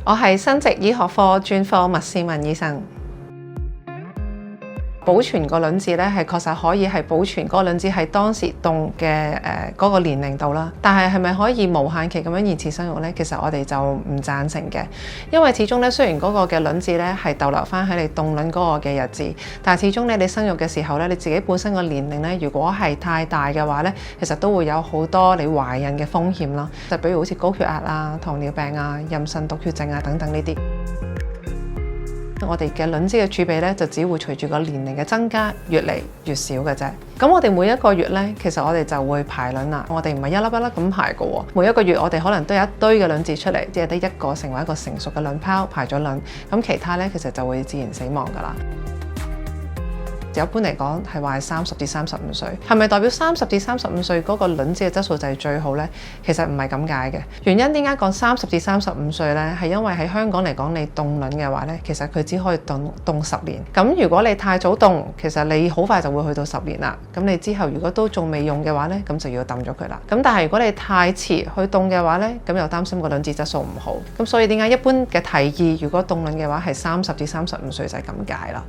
我係生殖醫學科專科麥思敏醫生。保存個卵子咧，係確實可以係保存嗰個卵子係當時凍嘅嗰個年齡度啦。但係咪可以無限期咁樣延遲生育呢？其實我哋就唔贊成嘅，因為始終咧，雖然嗰個嘅卵子咧係逗留翻喺你凍卵嗰個嘅日子，但係始終咧你生育嘅時候咧，你自己本身個年齡咧，如果係太大嘅話咧，其實都會有好多你懷孕嘅風險啦。就比如好似高血壓啊、糖尿病啊、妊娠毒血症啊等等呢啲。我哋嘅卵子嘅儲備咧，就只會隨住個年齡嘅增加，越嚟越少嘅啫。咁我哋每一個月咧，其實我哋就會排卵啦。我哋唔係一粒一粒咁排嘅喎，每一個月我哋可能都有一堆嘅卵子出嚟，即係得一個成為一個成熟嘅卵泡排咗卵，咁其他咧其實就會自然死亡㗎啦。一般嚟講係話30至35歲，係咪代表30至35歲嗰個卵子嘅質素就係最好呢？其實唔係咁解嘅。原因點解講30至35歲呢？係因為喺香港嚟講，你凍卵嘅話呢，其實佢只可以凍10年。咁如果你太早凍，其實你好快就會去到10年啦。咁你之後如果都仲未用嘅話呢，咁就要抌咗佢啦。咁但係如果你太遲去凍嘅話呢，咁又擔心個卵子質素唔好。咁所以點解一般嘅提議，如果凍卵嘅話係30至35歲就係咁解啦。